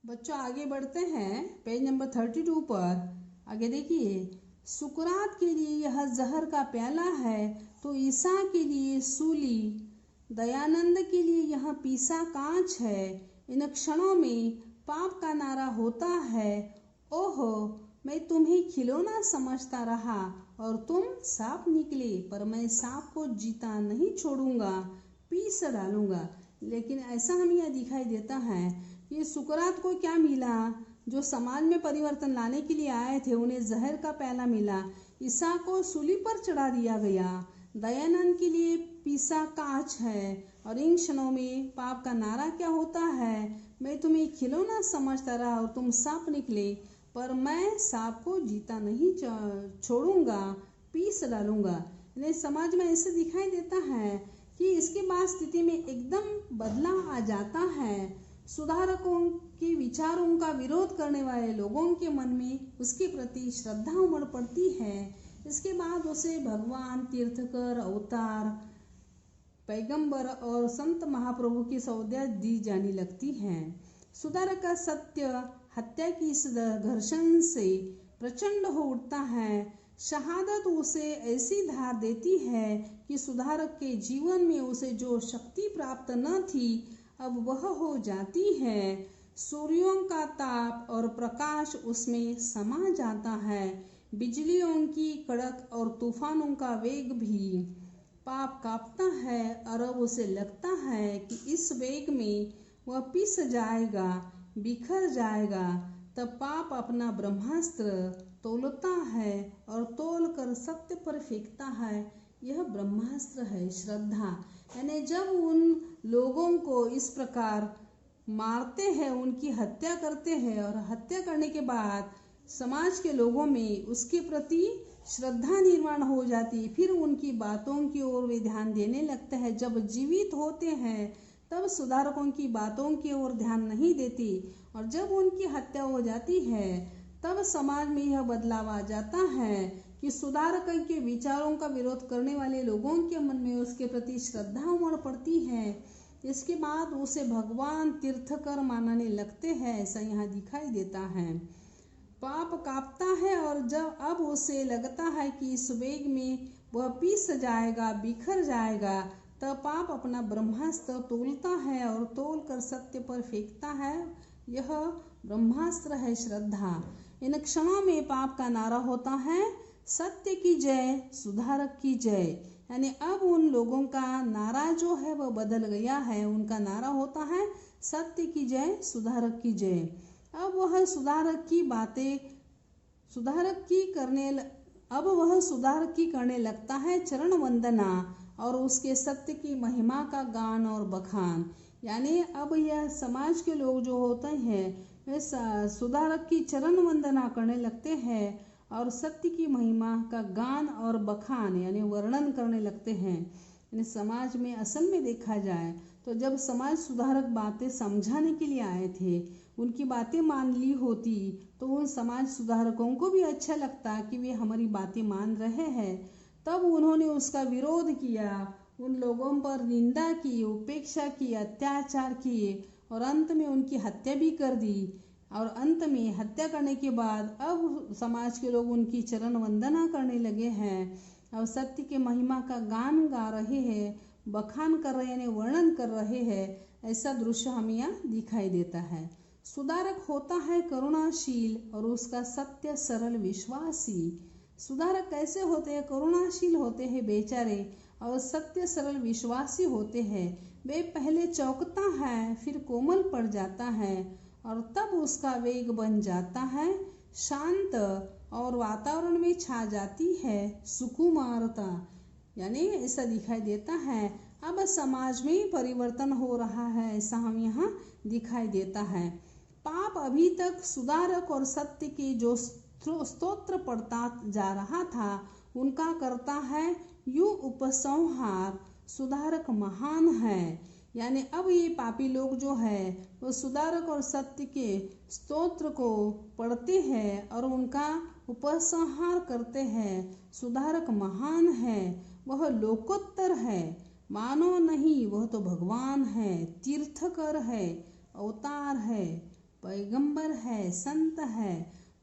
बच्चों आगे बढ़ते हैं पेज नंबर 32 पर। आगे देखिए, सुकरात के लिए यह जहर का प्याला है तो ईसा के लिए सूली, दयानंद के लिए यह पीसा कांच है। इन क्षणों में पाप का नारा होता है, ओहो मैं तुम्हें खिलौना समझता रहा और तुम सांप निकले, पर मैं सांप को जीता नहीं छोड़ूंगा, पीस डालूंगा। लेकिन ऐसा हमें यह दिखाई देता है कि सुकरात को क्या मिला? जो समाज में परिवर्तन लाने के लिए आए थे उन्हें जहर का प्याला मिला। ईसा को सूली पर चढ़ा दिया गया। दयानंद के लिए पीसा कांच है और इन क्षणों में पाप का नारा क्या होता है? मैं तुम्हें खिलौना समझता रहा और तुम सांप निकले, पर मैं सांप को जीता नहीं छोड़ूंगा, पीस डालूंगा। यानी समाज में ऐसे दिखाई देता है कि इसके बाद स्थिति में एकदम बदलाव आ जाता है। सुधारकों के विचारों का विरोध करने वाले लोगों के मन में उसके प्रति श्रद्धा उमड़ पड़ती है। इसके बाद उसे भगवान, तीर्थकर, अवतार, पैगंबर और संत महाप्रभु की संज्ञा दी जाने लगती है। सुधारक का सत्य हत्या की इस घर्षण से प्रचंड हो उठता है। शहादत उसे ऐसी धार देती है कि सुधारक के जीवन में उसे जो शक्ति प्राप्त न थी अब वह हो जाती है। सूर्यों का ताप और प्रकाश उसमें समा जाता है, बिजलियों की कड़क और तूफानों का वेग भी। पाप कांपता है और अब उसे लगता है कि इस वेग में वह पिस जाएगा, बिखर जाएगा। तब पाप अपना ब्रह्मास्त्र तोलता है और तोल कर सत्य पर फेंकता है। यह ब्रह्मास्त्र है श्रद्धा। यानी जब उन लोगों को इस प्रकार मारते हैं, उनकी हत्या करते हैं और हत्या करने के बाद समाज के लोगों में उसके प्रति श्रद्धा निर्माण हो जाती है, फिर उनकी बातों की ओर वे ध्यान देने लगते हैं। जब जीवित होते हैं तब सुधारकों की बातों की ओर ध्यान नहीं देती, और जब उनकी हत्या हो जाती है तब समाज में यह बदलाव आ जाता है कि सुधारक के विचारों का विरोध करने वाले लोगों के मन में उसके प्रति श्रद्धा उमड़ पड़ती है। इसके बाद उसे भगवान, तीर्थकर मानने लगते हैं। ऐसा यहाँ दिखाई देता है। पाप कांपता है और जब अब उसे लगता है कि इस वेग में वह पिस जाएगा, बिखर जाएगा, तब पाप अपना ब्रह्मास्त्र तोलता है और तोल कर सत्य पर फेंकता है। यह ब्रह्मास्त्र है श्रद्धा। इन क्षणों में पाप का नारा होता है, सत्य की जय, सुधारक की जय। यानी अब उन लोगों का नारा जो है वह बदल गया है। उनका नारा होता है सत्य की जय, सुधारक की जय। अब वह सुधारक की करने लगता है चरण वंदना और उसके सत्य की महिमा का गान और बखान। यानी अब यह समाज के लोग जो होते हैं वे सुधारक की चरण वंदना करने लगते हैं और सत्य की महिमा का गान और बखान यानी वर्णन करने लगते हैं। यानी समाज में असल में देखा जाए तो जब समाज सुधारक बातें समझाने के लिए आए थे, उनकी बातें मान ली होती तो उन समाज सुधारकों को भी अच्छा लगता कि वे हमारी बातें मान रहे हैं। तब उन्होंने उसका विरोध किया, उन लोगों पर निंदा की, उपेक्षा की, अत्याचार किए और अंत में उनकी हत्या भी कर दी। और अंत में हत्या करने के बाद अब समाज के लोग उनकी चरण वंदना करने लगे हैं और सत्य के महिमा का गान गा रहे हैं, बखान कर रहे हैं, वर्णन कर रहे हैं। ऐसा दृश्य हमें यहाँ दिखाई देता है। सुधारक होता है करुणाशील और उसका सत्य सरल विश्वासी। सुधारक कैसे होते हैं? करुणाशील होते हैं बेचारे और सत्य सरल विश्वासी होते हैं। वे पहले चौंकता है, फिर कोमल पड़ जाता है और तब उसका वेग बन जाता है शांत और वातावरण में छा जाती है सुकुमारता। यानी ऐसा दिखाई देता है अब समाज में परिवर्तन हो रहा है, ऐसा हम यहाँ दिखाई देता है। पाप अभी तक सुधारक और सत्य के जो स्तोत्र पढ़ता जा रहा था उनका करता है यू उपसंहार। सुधारक महान है। यानी अब ये पापी लोग जो है वो सुधारक और सत्य के स्तोत्र को पढ़ते हैं और उनका उपसंहार करते हैं। सुधारक महान है, वह लोकोत्तर है, मानव नहीं, वह तो भगवान है, तीर्थकर है, अवतार है, पैगंबर है, संत है।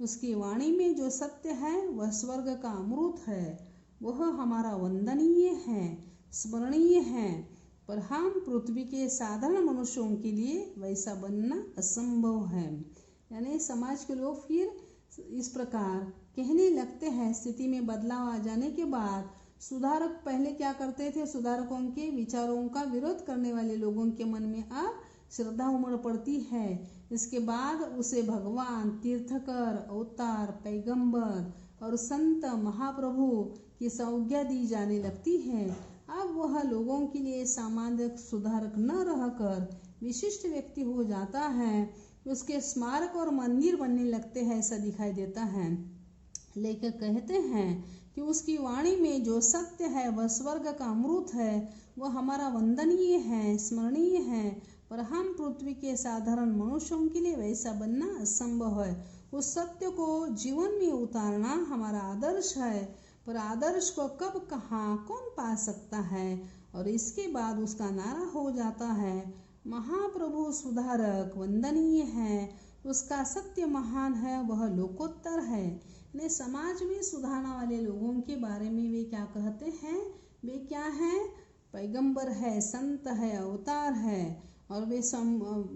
उसकी वाणी में जो सत्य है वह स्वर्ग का अमृत है, वह हमारा वंदनीय है, स्मरणीय है। पर हम पृथ्वी के साधारण मनुष्यों के लिए वैसा बनना असंभव है। यानी समाज के लोग फिर इस प्रकार कहने लगते हैं। स्थिति में बदलाव आ जाने के बाद सुधारक पहले क्या करते थे, सुधारकों के विचारों का विरोध करने वाले लोगों के मन में अब श्रद्धा उमड़ पड़ती है। इसके बाद उसे भगवान, तीर्थकर, अवतार, पैगंबर और संत महाप्रभु की संज्ञा दी जाने लगती है। अब वह लोगों के लिए सामान्य सुधारक न रहकर विशिष्ट व्यक्ति हो जाता है। उसके स्मारक और मंदिर बनने लगते हैं, ऐसा दिखाई देता है। लेखक कहते हैं कि उसकी वाणी में जो सत्य है वह स्वर्ग का अमृत है, वह हमारा वंदनीय है, स्मरणीय है। पर हम पृथ्वी के साधारण मनुष्यों के लिए वैसा बनना असंभव है। उस सत्य को जीवन में उतारना हमारा आदर्श है, पर आदर्श को कब, कहाँ, कौन पा सकता है। और इसके बाद उसका नारा हो जाता है, महाप्रभु सुधारक वंदनीय है, उसका सत्य महान है, वह लोकोत्तर है। ने समाज में सुधारने वाले लोगों के बारे में वे क्या कहते हैं, वे क्या हैं, पैगंबर है, संत है, अवतार है। और वे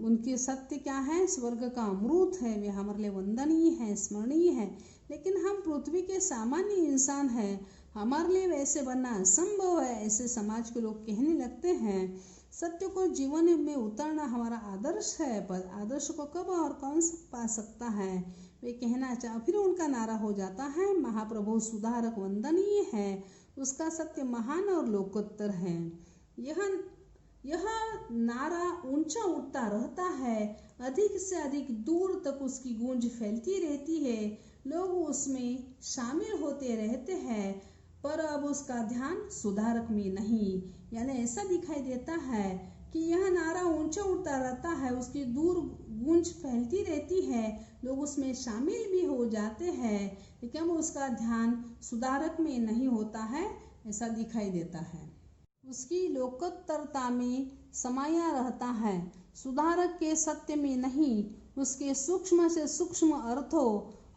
उनके सत्य क्या है, स्वर्ग का अमृत है, वे हमारे लिए वंदनीय है, स्मरणीय है। लेकिन हम पृथ्वी के सामान्य इंसान हैं, हमारे लिए वैसे बनना असंभव है, ऐसे समाज के लोग कहने लगते हैं। सत्य को जीवन में उतारना हमारा आदर्श है, पर आदर्श को कब और कौन पा सकता है। वे कहना चाह फिर उनका नारा हो जाता है, महाप्रभु सुधारक वंदनीय है, उसका सत्य महान और लोकोत्तर है। यह नारा ऊंचा उठता रहता है, अधिक से अधिक दूर तक उसकी गूंज फैलती रहती है, लोग उसमें शामिल होते रहते हैं, पर अब उसका ध्यान सुधारक में नहीं। यानी ऐसा दिखाई देता है कि यह नारा ऊंचा उठता रहता है, उसकी दूर गूंज फैलती रहती है, लोग उसमें शामिल भी हो जाते हैं, लेकिन उसका ध्यान सुधारक में नहीं होता है, ऐसा दिखाई देता है। उसकी लोकोत्तरता में समाया रहता है, सुधारक के सत्य में नहीं, उसके सूक्ष्म से सूक्ष्म अर्थों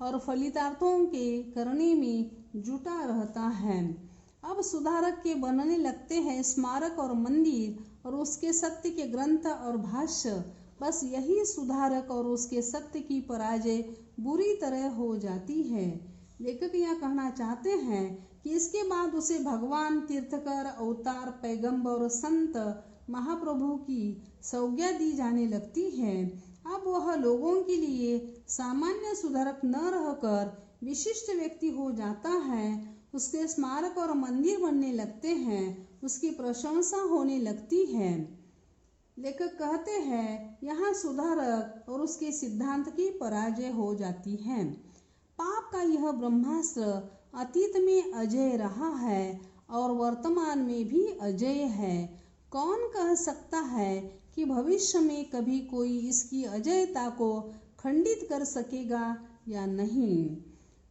और फलितार्थों के करने में जुटा रहता है। अब सुधारक के बनने लगते हैं स्मारक और मंदिर और उसके सत्य के ग्रंथ और भाष्य। बस यही सुधारक और उसके सत्य की पराजय बुरी तरह हो जाती है। लेखक यह कहना चाहते हैं कि इसके बाद उसे भगवान, तीर्थकर, अवतार, पैगंबर और संत महाप्रभु की संज्ञा दी जाने लगती है। अब वह लोगों के लिए सामान्य सुधारक न रहकर विशिष्ट व्यक्ति हो जाता है। उसके स्मारक और मंदिर बनने लगते हैं, उसकी प्रशंसा होने लगती है। लेखक कहते हैं यहाँ सुधारक और उसके सिद्धांत की पराजय हो जाती है। पाप का यह ब्रह्मास्त्र अतीत में अजय रहा है और वर्तमान में भी अजय है। कौन कह सकता है कि भविष्य में कभी कोई इसकी अजयता को खंडित कर सकेगा या नहीं।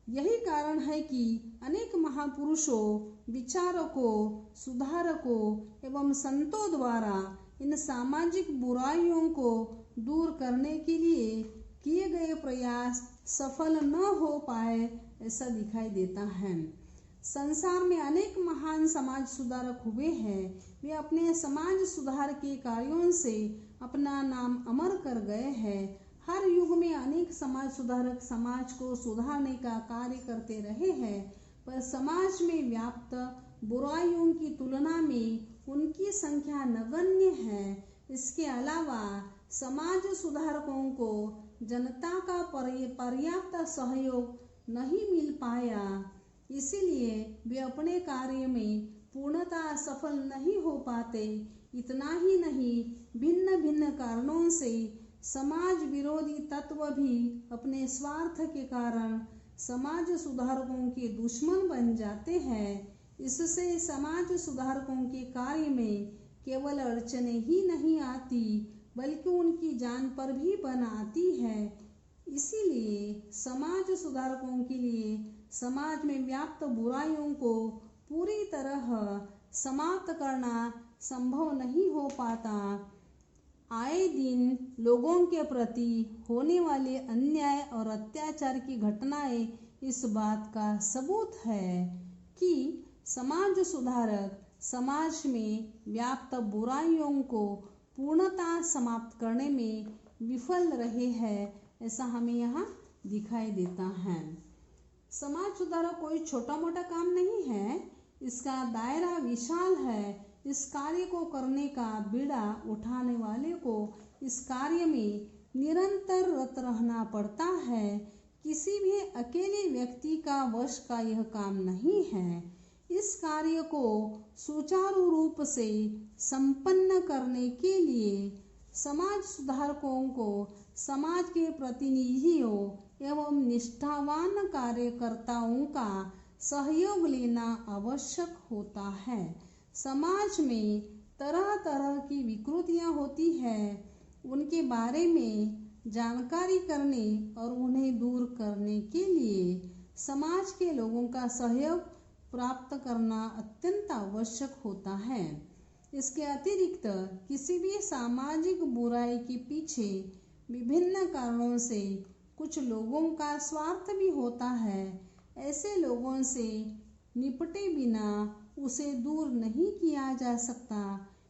यही कारण है कि अनेक महापुरुषों, विचारकों, सुधारकों एवं संतों द्वारा इन सामाजिक बुराइयों को दूर करने के लिए किए गए प्रयास सफल न हो पाए, ऐसा दिखाई देता है। संसार में अनेक महान समाज सुधारक हुए हैं। वे अपने समाज सुधार के कार्यों से अपना नाम अमर कर गए हैं। हर युग में अनेक समाज सुधारक समाज को सुधारने का कार्य करते रहे हैं, पर समाज में व्याप्त बुराइयों की तुलना में उनकी संख्या नगण्य है। इसके अलावा समाज सुधारकों को जनता का पर्याप्त सहयोग नहीं मिल पाया, इसीलिए वे अपने कार्य में पूर्णतः सफल नहीं हो पाते। इतना ही नहीं, भिन्न भिन्न कारणों से समाज विरोधी तत्व भी अपने स्वार्थ के कारण समाज सुधारकों के दुश्मन बन जाते हैं। इससे समाज सुधारकों के कार्य में केवल अड़चने ही नहीं आती, बल्कि उनकी जान पर भी बन आती है। इसीलिए समाज सुधारकों के लिए समाज में व्याप्त बुराइयों को पूरी तरह समाप्त करना संभव नहीं हो पाता। आए दिन लोगों के प्रति होने वाले अन्याय और अत्याचार की घटनाएं इस बात का सबूत है कि समाज सुधारक समाज में व्याप्त बुराइयों को पूर्णतः समाप्त करने में विफल रहे हैं, ऐसा हमें यहाँ दिखाई देता है। समाज सुधारक कोई छोटा मोटा काम नहीं है, इसका दायरा विशाल है। इस कार्य को करने का बीड़ा उठाने वाले को इस कार्य में निरंतर रत रहना पड़ता है। किसी भी अकेले व्यक्ति का वश का यह काम नहीं है। इस कार्य को सुचारू रूप से संपन्न करने के लिए समाज सुधारकों को समाज के प्रतिनिधियों एवं निष्ठावान कार्यकर्ताओं का सहयोग लेना आवश्यक होता है। समाज में तरह तरह की विकृतियां होती हैं, उनके बारे में जानकारी करने और उन्हें दूर करने के लिए समाज के लोगों का सहयोग प्राप्त करना अत्यंत आवश्यक होता है। इसके अतिरिक्त किसी भी सामाजिक बुराई के पीछे विभिन्न कारणों से कुछ लोगों का स्वार्थ भी होता है। ऐसे लोगों से निपटे बिना उसे दूर नहीं किया जा सकता।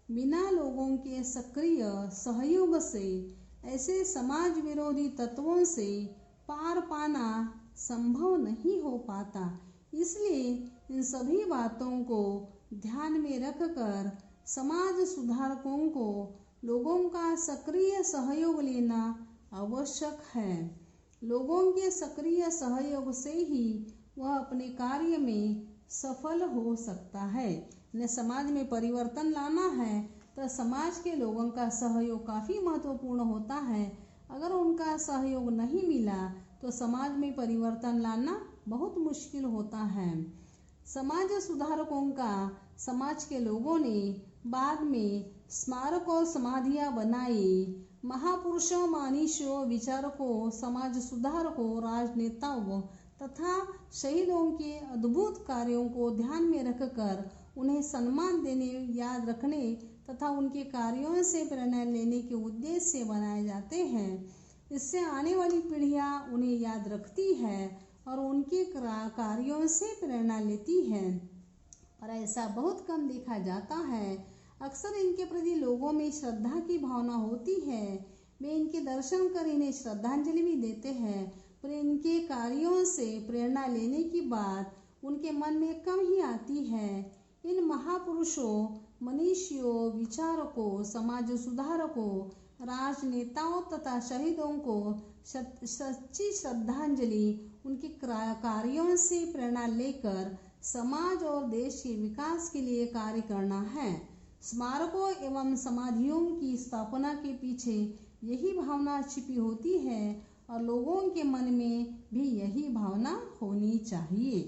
बिना लोगों के सक्रिय सहयोग से ऐसे समाज विरोधी तत्वों से पार पाना संभव नहीं हो पाता। इसलिए इन सभी बातों को ध्यान में रखकर समाज सुधारकों को लोगों का सक्रिय सहयोग लेना आवश्यक है। लोगों के सक्रिय सहयोग से ही वह अपने कार्य में सफल हो सकता है। ने समाज में परिवर्तन लाना है तो समाज के लोगों का सहयोग काफ़ी महत्वपूर्ण होता है। अगर उनका सहयोग नहीं मिला तो समाज में परिवर्तन लाना बहुत मुश्किल होता है। समाज सुधारकों का समाज के लोगों ने बाद में स्मारक और समाधियाँ बनाई। महापुरुषों, मनीषियों, विचारकों, समाज सुधारकों, राजनेताओं तथा शहीदों के अद्भुत कार्यों को ध्यान में रखकर उन्हें सम्मान देने, याद रखने तथा उनके कार्यों से प्रेरणा लेने के उद्देश्य से बनाए जाते हैं। इससे आने वाली पीढ़ियां उन्हें याद रखती है और उनके कार्यों से प्रेरणा लेती है। पर ऐसा बहुत कम देखा जाता है। अक्सर इनके प्रति लोगों में श्रद्धा की भावना होती है। वे इनके दर्शन कर इन्हें श्रद्धांजलि भी देते हैं, पर इनके कार्यों से प्रेरणा लेने की बात उनके मन में कम ही आती है। इन महापुरुषों, मनीषियों, विचारकों, समाज सुधारकों, राजनेताओं तथा शहीदों को सच्ची श्रद्धांजलि उनके कार्यों से प्रेरणा लेकर समाज और देश के विकास के लिए कार्य करना है। स्मारकों एवं समाधियों की स्थापना के पीछे यही भावना छिपी होती है और लोगों के मन में भी यही भावना होनी चाहिए।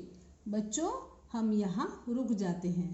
बच्चों, हम यहाँ रुक जाते हैं।